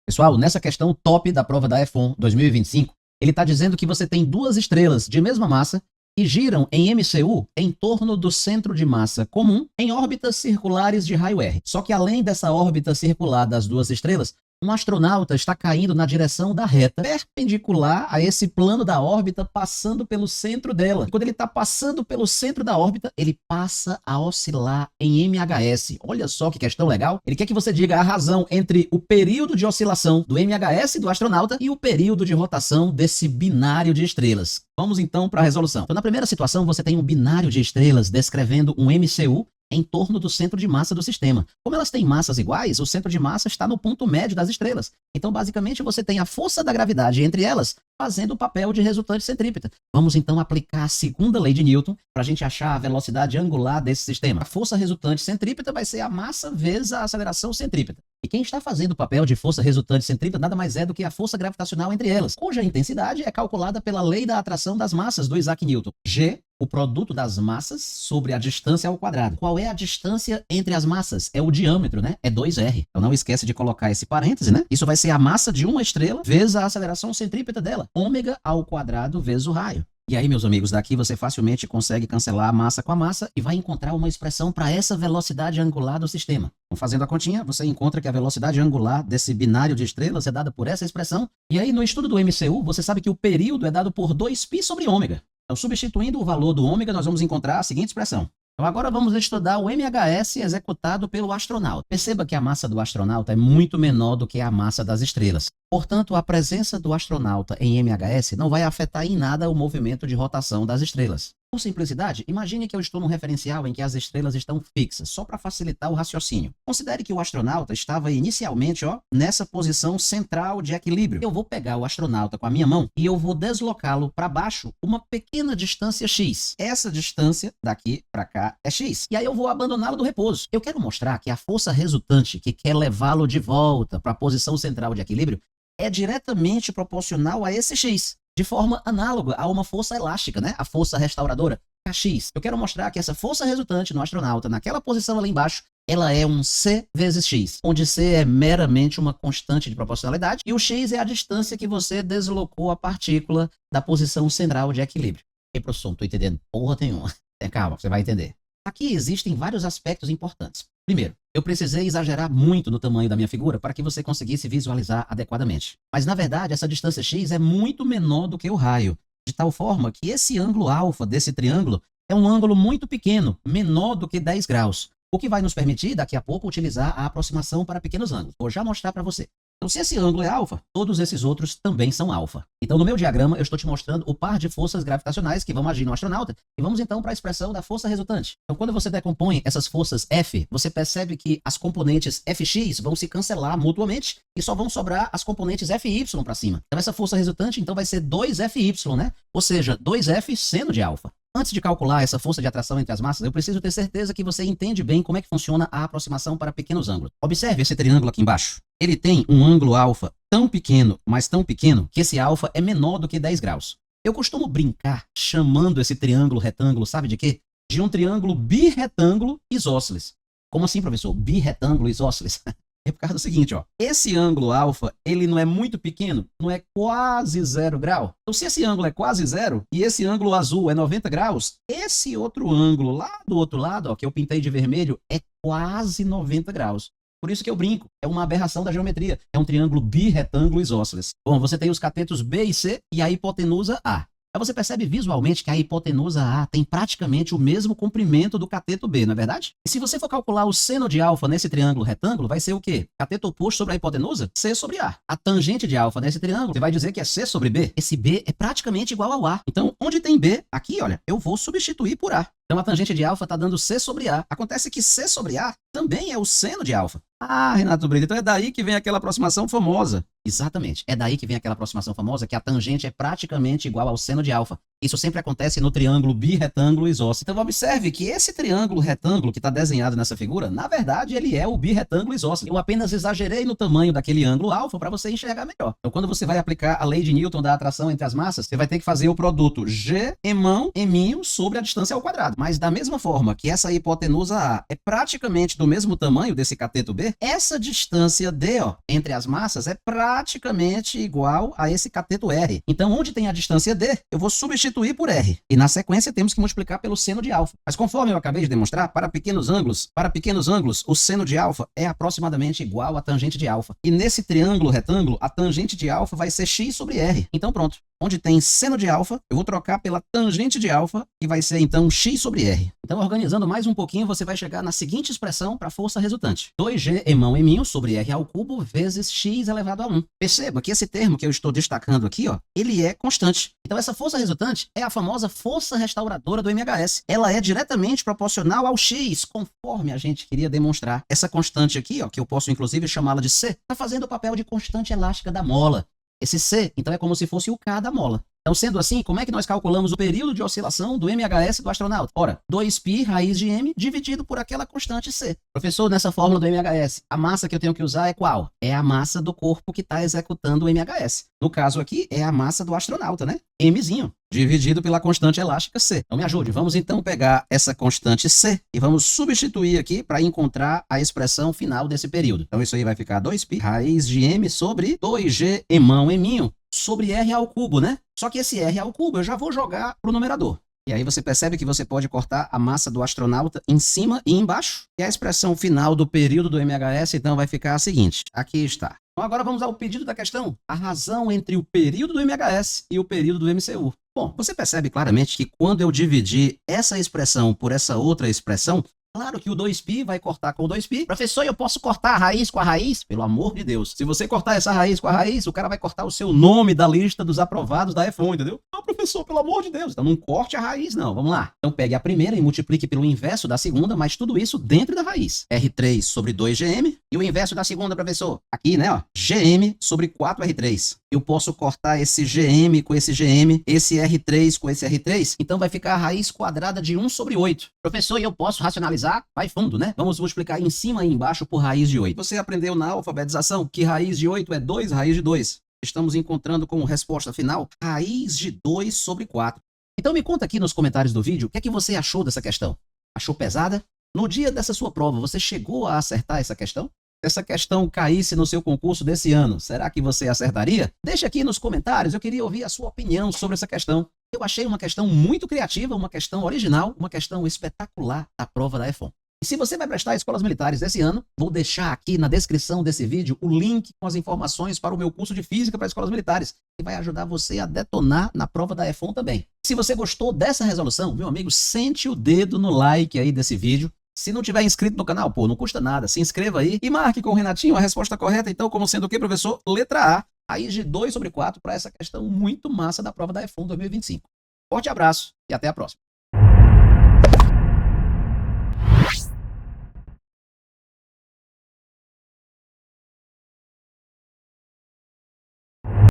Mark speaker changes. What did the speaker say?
Speaker 1: Pessoal, nessa questão top da prova da F1 2025, ele está dizendo que você tem duas estrelas de mesma massa que giram em MCU em torno do centro de massa comum em órbitas circulares de raio R. Só que além dessa órbita circular das duas estrelas, um astronauta está caindo na direção da reta, perpendicular a esse plano da órbita, passando pelo centro dela. Quando ele está passando pelo centro da órbita, ele passa a oscilar em MHS. Olha só que questão legal. Ele quer que você diga a razão entre o período de oscilação do MHS do astronauta e o período de rotação desse binário de estrelas. Vamos então para a resolução. Então, na primeira situação, você tem um binário de estrelas descrevendo um MCU em torno do centro de massa do sistema. Como elas têm massas iguais, o centro de massa está no ponto médio das estrelas. Então, basicamente, você tem a força da gravidade entre elas fazendo o papel de resultante centrípeta. Vamos então aplicar a segunda lei de Newton para a gente achar a velocidade angular desse sistema. A força resultante centrípeta vai ser a massa vezes a aceleração centrípeta. E quem está fazendo o papel de força resultante centrípeta nada mais é do que a força gravitacional entre elas, cuja intensidade é calculada pela lei da atração das massas do Isaac Newton. G, o produto das massas sobre a distância ao quadrado. Qual é a distância entre as massas? É o diâmetro, né? É 2R. Então não esquece de colocar esse parêntese, né? Isso vai ser a massa de uma estrela vezes a aceleração centrípeta dela. Ômega ao quadrado vezes o raio. E aí, meus amigos, daqui você facilmente consegue cancelar a massa com a massa e vai encontrar uma expressão para essa velocidade angular do sistema. Então, fazendo a continha, você encontra que a velocidade angular desse binário de estrelas é dada por essa expressão. E aí, no estudo do MCU, você sabe que o período é dado por 2π sobre ômega. Então, substituindo o valor do ômega, nós vamos encontrar a seguinte expressão. Então, agora vamos estudar o MHS executado pelo astronauta. Perceba que a massa do astronauta é muito menor do que a massa das estrelas. Portanto, a presença do astronauta em MHS não vai afetar em nada o movimento de rotação das estrelas. Por simplicidade, imagine que eu estou num referencial em que as estrelas estão fixas, só para facilitar o raciocínio. Considere que o astronauta estava inicialmente nessa posição central de equilíbrio. Eu vou pegar o astronauta com a minha mão e eu vou deslocá-lo para baixo uma pequena distância x. Essa distância daqui para cá é x. E aí eu vou abandoná-lo do repouso. Eu quero mostrar que a força resultante que quer levá-lo de volta para a posição central de equilíbrio é diretamente proporcional a esse x. De forma análoga a uma força elástica, né? A força restauradora, Kx. Eu quero mostrar que essa força resultante no astronauta, naquela posição ali embaixo, ela é um c vezes x, onde c é meramente uma constante de proporcionalidade e o x é a distância que você deslocou a partícula da posição central de equilíbrio. E professor, não tô entendendo porra nenhuma. Calma, você vai entender. Aqui existem vários aspectos importantes. Primeiro, eu precisei exagerar muito no tamanho da minha figura para que você conseguisse visualizar adequadamente. Mas, na verdade, essa distância x é muito menor do que o raio, de tal forma que esse ângulo alfa desse triângulo é um ângulo muito pequeno, menor do que 10 graus, o que vai nos permitir, daqui a pouco, utilizar a aproximação para pequenos ângulos. Vou já mostrar para você. Então, se esse ângulo é alfa, todos esses outros também são alfa. Então, no meu diagrama, eu estou te mostrando o par de forças gravitacionais que vão agir no astronauta. E vamos, então, para a expressão da força resultante. Então, quando você decompõe essas forças F, você percebe que as componentes Fx vão se cancelar mutuamente e só vão sobrar as componentes Fy para cima. Então, essa força resultante, então, vai ser 2Fy, né? Ou seja, 2F seno de alfa. Antes de calcular essa força de atração entre as massas, eu preciso ter certeza que você entende bem como é que funciona a aproximação para pequenos ângulos. Observe esse triângulo aqui embaixo. Ele tem um ângulo alfa tão pequeno, mas tão pequeno, que esse alfa é menor do que 10 graus. Eu costumo brincar chamando esse triângulo retângulo, sabe de quê? De um triângulo birretângulo isósceles. Como assim, professor? Birretângulo isósceles? É por causa do seguinte, esse ângulo alfa, ele não é muito pequeno, não é quase 0 grau. Então, se esse ângulo é quase 0 e esse ângulo azul é 90 graus, esse outro ângulo lá do outro lado, que eu pintei de vermelho, é quase 90 graus. Por isso que eu brinco, é uma aberração da geometria. É um triângulo birretângulo isósceles. Bom, você tem os catetos B e C e a hipotenusa A. Aí você percebe visualmente que a hipotenusa A tem praticamente o mesmo comprimento do cateto B, não é verdade? E se você for calcular o seno de alfa nesse triângulo retângulo, vai ser o quê? Cateto oposto sobre a hipotenusa? C sobre A. A tangente de alfa nesse triângulo, você vai dizer que é C sobre B. Esse B é praticamente igual ao A. Então, onde tem B, aqui, olha, eu vou substituir por A. Então, a tangente de alfa está dando C sobre A. Acontece que C sobre A também é o seno de alfa. Ah, Renato Brito, então é daí que vem aquela aproximação famosa. Exatamente, é daí que vem aquela aproximação famosa que a tangente é praticamente igual ao seno de alfa. Isso sempre acontece no triângulo birretângulo isósceles. Então observe que esse triângulo retângulo que está desenhado nessa figura, na verdade ele é o birretângulo isósceles. Eu apenas exagerei no tamanho daquele ângulo alfa para você enxergar melhor. Então quando você vai aplicar a lei de Newton da atração entre as massas, você vai ter que fazer o produto G eminho sobre a distância ao quadrado. Mas da mesma forma que essa hipotenusa A é praticamente do mesmo tamanho desse cateto B, essa distância D, ó, entre as massas é praticamente igual a esse cateto R. Então, onde tem a distância D, eu vou substituir por R. E na sequência temos que multiplicar pelo seno de alfa. Mas conforme eu acabei de demonstrar, para pequenos ângulos, o seno de alfa é aproximadamente igual à tangente de alfa. E nesse triângulo retângulo, a tangente de alfa vai ser x sobre R. Então pronto. Onde tem seno de alfa, eu vou trocar pela tangente de alfa, que vai ser então x sobre R. Então, organizando mais um pouquinho, você vai chegar na seguinte expressão para a força resultante. 2g emão eminho sobre R ao cubo vezes x elevado a 1. Perceba que esse termo que eu estou destacando aqui, ó, ele é constante. Então, essa força resultante é a famosa força restauradora do MHS. Ela é diretamente proporcional ao x, conforme a gente queria demonstrar. Essa constante aqui, ó, que eu posso inclusive chamá-la de C, está fazendo o papel de constante elástica da mola. Esse C, então, é como se fosse o K da mola. Então, sendo assim, como é que nós calculamos o período de oscilação do MHS do astronauta? Ora, 2π raiz de m dividido por aquela constante C. Professor, nessa fórmula do MHS, a massa que eu tenho que usar é qual? É a massa do corpo que está executando o MHS. No caso aqui, é a massa do astronauta, né? Mzinho, dividido pela constante elástica C. Então, me ajude. Vamos, então, pegar essa constante C e vamos substituir aqui para encontrar a expressão final desse período. Então, isso aí vai ficar 2π raiz de m sobre 2g emão eminho sobre R ao cubo, né? Só que esse R ao cubo eu já vou jogar pro numerador. E aí você percebe que você pode cortar a massa do astronauta em cima e embaixo. E a expressão final do período do MHS, então, vai ficar a seguinte. Aqui está. Então agora vamos ao pedido da questão. A razão entre o período do MHS e o período do MCU. Bom, você percebe claramente que quando eu dividir essa expressão por essa outra expressão, claro que o 2π vai cortar com o 2π. Professor, eu posso cortar a raiz com a raiz? Pelo amor de Deus. Se você cortar essa raiz com a raiz, o cara vai cortar o seu nome da lista dos aprovados da F1, entendeu? Não, professor, pelo amor de Deus. Então não corte a raiz, não. Vamos lá. Então pegue a primeira e multiplique pelo inverso da segunda, mas tudo isso dentro da raiz. R3 sobre 2gm. E o inverso da segunda, professor? Aqui, né, ó. Gm sobre 4R3. Eu posso cortar esse Gm com esse Gm, esse R3 com esse R3. Então vai ficar a raiz quadrada de 1 sobre 8. Professor, e eu posso racionalizar? Vai fundo, né? Vamos multiplicar em cima e embaixo por raiz de 8. Você aprendeu na alfabetização que raiz de 8 é 2 raiz de 2. Estamos encontrando como resposta final raiz de 2 sobre 4. Então me conta aqui nos comentários do vídeo o que é que você achou dessa questão. Achou pesada? No dia dessa sua prova, você chegou a acertar essa questão? Se essa questão caísse no seu concurso desse ano, será que você acertaria? Deixa aqui nos comentários, eu queria ouvir a sua opinião sobre essa questão. Eu achei uma questão muito criativa, uma questão original, uma questão espetacular da prova da F1. E se você vai prestar escolas militares esse ano, vou deixar aqui na descrição desse vídeo o link com as informações para o meu curso de Física para escolas militares, que vai ajudar você a detonar na prova da F1 também. Se você gostou dessa resolução, meu amigo, sente o dedo no like aí desse vídeo. Se não tiver inscrito no canal, pô, não custa nada, se inscreva aí e marque com o Renatinho a resposta correta, então, como sendo o que, professor? Letra A, raiz de 2 sobre 4 para essa questão muito massa da prova da F1 2025. Forte abraço e até a próxima.